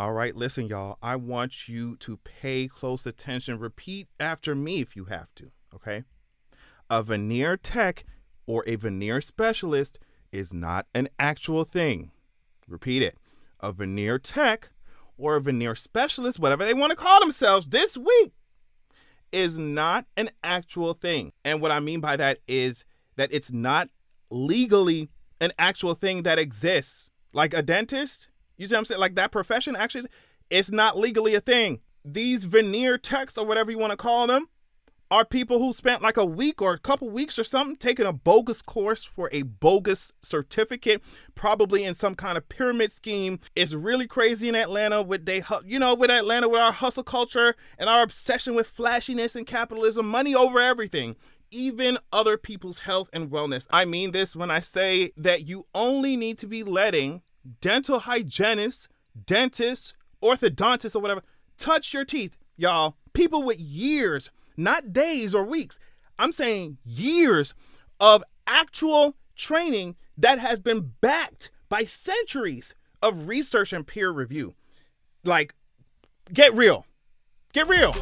All right, listen, y'all. I want you to pay close attention. Repeat after me if you have to, okay? A veneer tech or a veneer specialist is not an actual thing. Repeat it. A veneer tech or a veneer specialist, whatever they want to call themselves this week, is not an actual thing. And what I mean by that is that it's not legally an actual thing that exists. Like a dentist, you see what I'm saying? Like that profession actually, it's not legally a thing. These veneer techs or whatever you want to call them are people who spent like a week or a couple weeks or something taking a bogus course for a bogus certificate, probably in some kind of pyramid scheme. It's really crazy in Atlanta with with our hustle culture and our obsession with flashiness and capitalism, money over everything, even other people's health and wellness. I mean this when I say that you only need to be letting dental hygienists, dentists, orthodontists, or whatever touch your teeth, y'all. People with years, not days or weeks, I'm saying years of actual training that has been backed by centuries of research and peer review. Like, get real. Get real.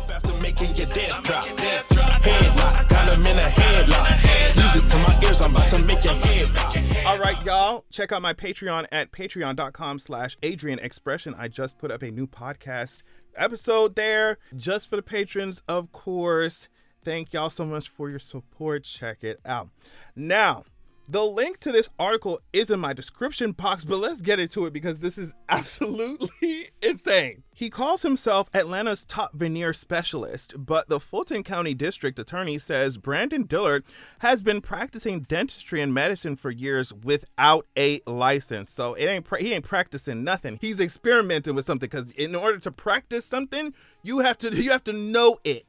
All right, y'all. Check out my Patreon at patreon.com/AdrianExpression. I just put up a new podcast episode there just for the patrons, of course. Thank y'all so much for your support. Check it out. Now, the link to this article is in my description box, but let's get into it because this is absolutely insane. He calls himself Atlanta's top veneer specialist, but the Fulton County District Attorney says Brandon Dillard has been practicing dentistry and medicine for years without a license. So he ain't practicing nothing. He's experimenting with something, because in order to practice something, you have to know it.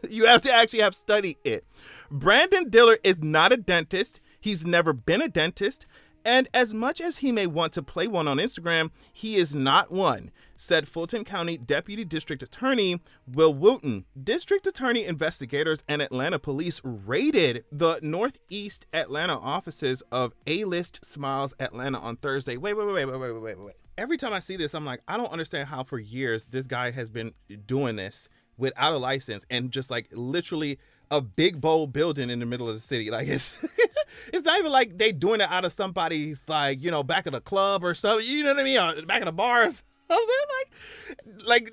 You have to actually have studied it. Brandon Dillard is not a dentist. He's never been a dentist, and as much as he may want to play one on Instagram, he is not one, said Fulton County Deputy District Attorney Will Wooten. District Attorney investigators and Atlanta police raided the Northeast Atlanta offices of A-List Smiles Atlanta on Thursday. Wait. Every time I see this, I'm like, I don't understand how for years this guy has been doing this without a license and just like literally a big bold building in the middle of the city. Like it's not even like they doing it out of somebody's like, back of the club or something, you know what I mean? Or back of the bars. Like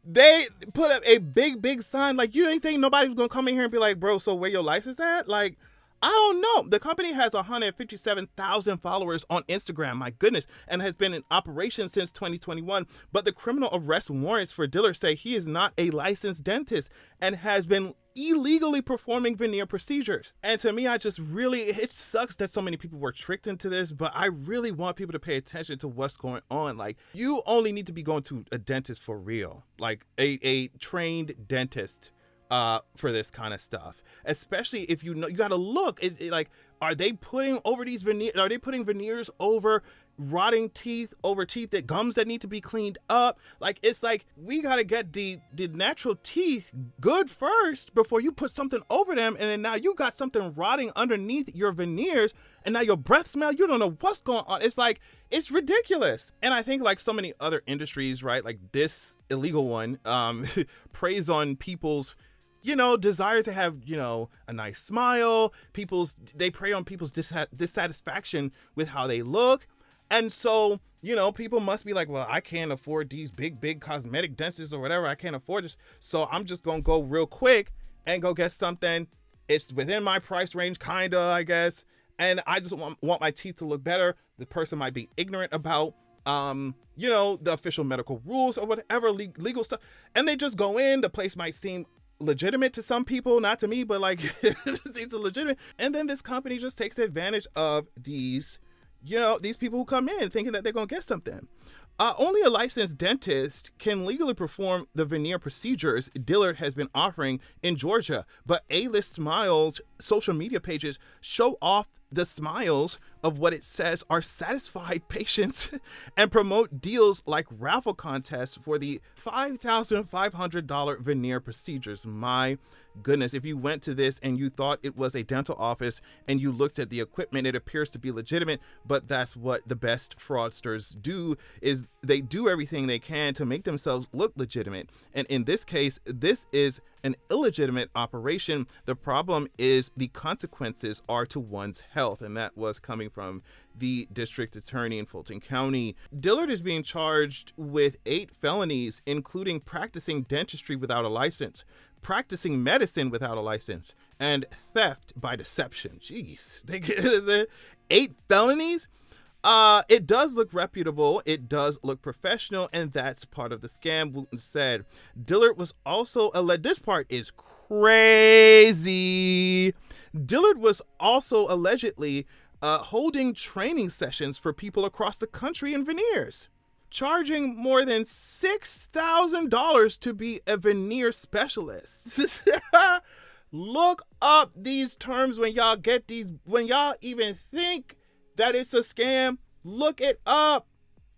they put up a big sign. Like, you ain't think nobody's gonna come in here and be like, bro, so where your license at? Like, I don't know. The company has 157,000 followers on Instagram, my goodness, and has been in operation since 2021. But the criminal arrest warrants for Dillard say he is not a licensed dentist and has been illegally performing veneer procedures. And to me, it sucks that so many people were tricked into this, but I really want people to pay attention to what's going on. Like, you only need to be going to a dentist for real, like a trained dentist for this kind of stuff, especially if you gotta look like, are they putting veneers over rotting teeth, over teeth that gums that need to be cleaned up? Like, it's like, we gotta get the natural teeth good first before you put something over them, and then now you got something rotting underneath your veneers, and now your breath smell, you don't know what's going on. It's like, it's ridiculous. And I think like so many other industries, right, like this illegal one preys on people's desire to have, a nice smile. They prey on people's dissatisfaction with how they look. And so, people must be like, well, I can't afford these big cosmetic dentists or whatever. I can't afford this. So I'm just going to go real quick and go get something. It's within my price range, kind of, I guess. And I just want my teeth to look better. The person might be ignorant about the official medical rules or whatever legal stuff. And they just go in. The place might seem legitimate to some people, not to me, but like it seems legitimate. And then this company just takes advantage of these people who come in thinking that they're gonna get something. Only a licensed dentist can legally perform the veneer procedures Dillard has been offering in Georgia, but A-List Smiles social media pages show off the smiles of what it says are satisfied patients and promote deals like raffle contests for the $5,500 veneer procedures. My goodness, if you went to this and you thought it was a dental office and you looked at the equipment, it appears to be legitimate, but that's what the best fraudsters do, is they do everything they can to make themselves look legitimate. And in this case, this is an illegitimate operation. The problem is the consequences are to one's health, and that was coming from the district attorney in Fulton County. Dillard is being charged with 8 felonies, including practicing dentistry without a license, practicing medicine without a license, and theft by deception. Jeez, they get 8 felonies. It does look reputable. It does look professional, and that's part of the scam, Wooten said. Dillard was also this part is crazy. Dillard was also allegedly holding training sessions for people across the country in veneers, charging more than $6,000 to be a veneer specialist. Look up these terms when y'all get these, when y'all even think that it's a scam. Look it up.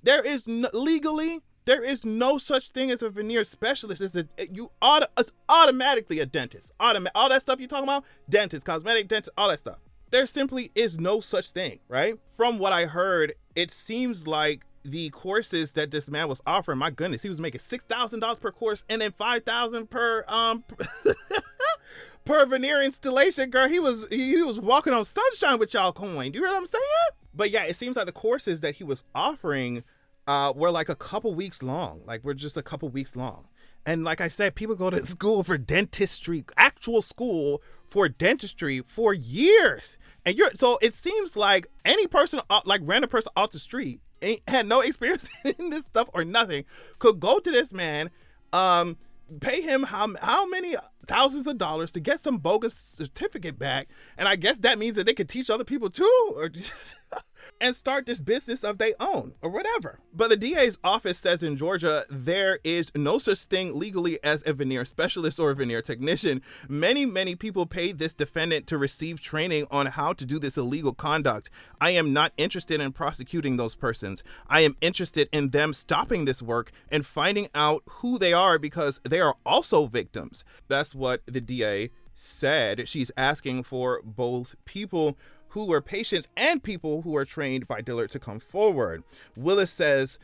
There is legally, there is no such thing as a veneer specialist. It's automatically a dentist. All that stuff you talking about, dentist, cosmetic dentist, all that stuff. There simply is no such thing, right? From what I heard, it seems like the courses that this man was offering, my goodness, he was making $6,000 per course and then $5,000 per per veneer installation. Girl, he was walking on sunshine with y'all coin. Do you hear what I'm saying? But yeah, it seems like the courses that he was offering were like a couple weeks long. And like I said, people go to school for dentistry, actual school for dentistry for years. And so it seems like any person, like random person off the street, had no experience in this stuff or nothing, could go to this man, pay him how many thousands of dollars to get some bogus certificate back. And I guess that means that they could teach other people too, or and start this business of their own or whatever. But the DA's office says in Georgia, there is no such thing legally as a veneer specialist or a veneer technician. Many people paid this defendant to receive training on how to do this illegal conduct. I am not interested in prosecuting those persons. I am interested in them stopping this work and finding out who they are, because they are also victims. That's what the DA said. She's asking for both people who were patients and people who are trained by Dillard to come forward. Willis says,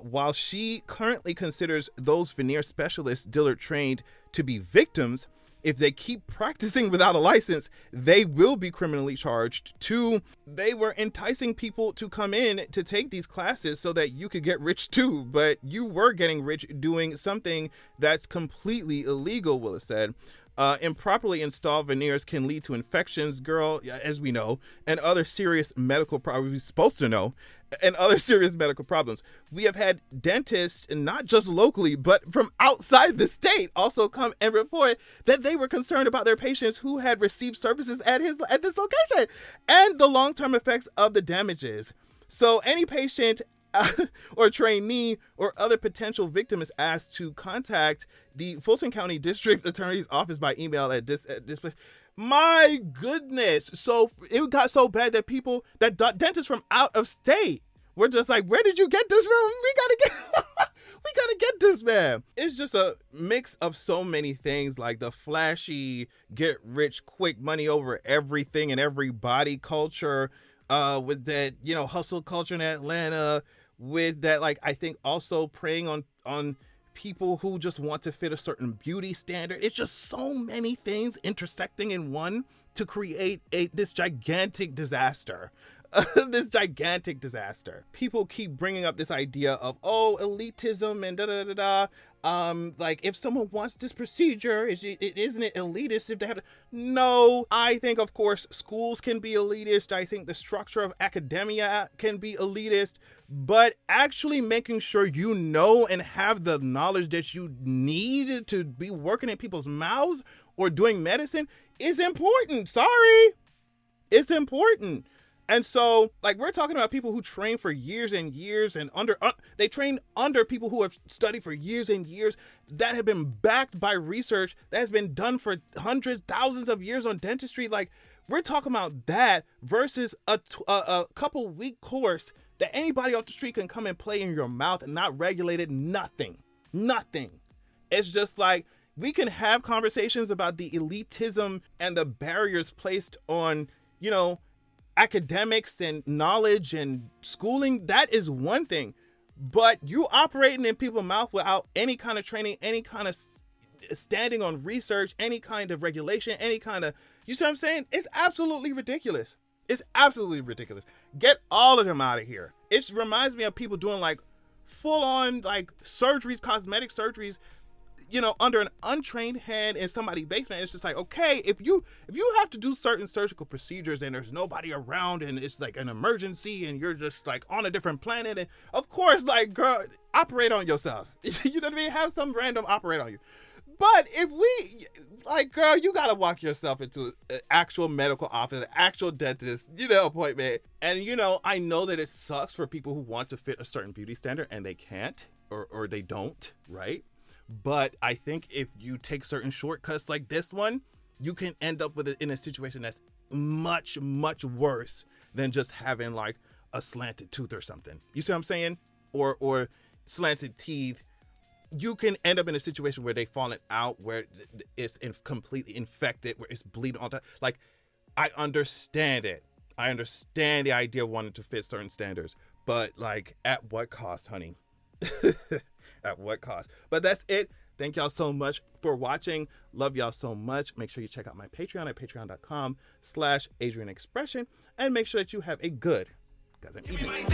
while she currently considers those veneer specialists Dillard trained to be victims, if they keep practicing without a license, they will be criminally charged. 2, they were enticing people to come in to take these classes so that you could get rich too, but you were getting rich doing something that's completely illegal, Willis said. Improperly installed veneers can lead to infections, girl, as we know, and other serious medical problems. We're supposed to know, and other serious medical problems. We have had dentists, not just locally, but from outside the state, also come and report that they were concerned about their patients who had received services at this location and the long-term effects of the damages. So any patient or trainee or other potential victim is asked to contact the Fulton County District Attorney's Office by email at this place. My goodness. So it got so bad that dentists from out of state were just like, where did you get this from? We gotta get this, man. It's just a mix of so many things, like the flashy, get rich quick, money over everything and everybody culture, with that, hustle culture in Atlanta, with that, like, I think also preying on people who just want to fit a certain beauty standard. It's just so many things intersecting in one to create this gigantic disaster. This gigantic disaster. People keep bringing up this idea of, elitism and like, if someone wants this procedure, isn't it elitist if they have to? No, I think, of course, schools can be elitist. I think the structure of academia can be elitist, but actually making sure you know and have the knowledge that you need to be working in people's mouths or doing medicine is important. Sorry, it's important. And so, like, we're talking about people who train for years and years, and they train under people who have studied for years and years, that have been backed by research that has been done for hundreds, thousands of years on dentistry. Like, We're talking about that versus a couple week course that anybody off the street can come and play in your mouth and not regulated. Nothing. It's just like, we can have conversations about the elitism and the barriers placed on, academics and knowledge and schooling. That is one thing. But you operating in people's mouth without any kind of training, any kind of standing on research, any kind of regulation, any kind of, you see what I'm saying? It's absolutely ridiculous. Get all of them out of here. It reminds me of people doing like full on like surgeries, cosmetic surgeries, under an untrained hand in somebody's basement. It's just like, okay, if you have to do certain surgical procedures and there's nobody around and it's like an emergency and you're just like on a different planet, and of course, like, girl, operate on yourself. You know what I mean? Have some random operate on you. But if we, like, girl, you gotta walk yourself into an actual medical office, an actual dentist, appointment. And, I know that it sucks for people who want to fit a certain beauty standard and they can't, or they don't, right? But I think if you take certain shortcuts like this one, you can end up with it in a situation that's much, much worse than just having like a slanted tooth or something. You see what I'm saying? Or slanted teeth. You can end up in a situation where they've fallen out, where it's completely infected, where it's bleeding all the time. Like, I understand it. I understand the idea of wanting to fit certain standards, but like, at what cost, honey? At what cost? But that's it. Thank y'all so much for watching. Love y'all so much. Make sure you check out my Patreon at patreon.com/AdrianExpression, and make sure that you have a good evening.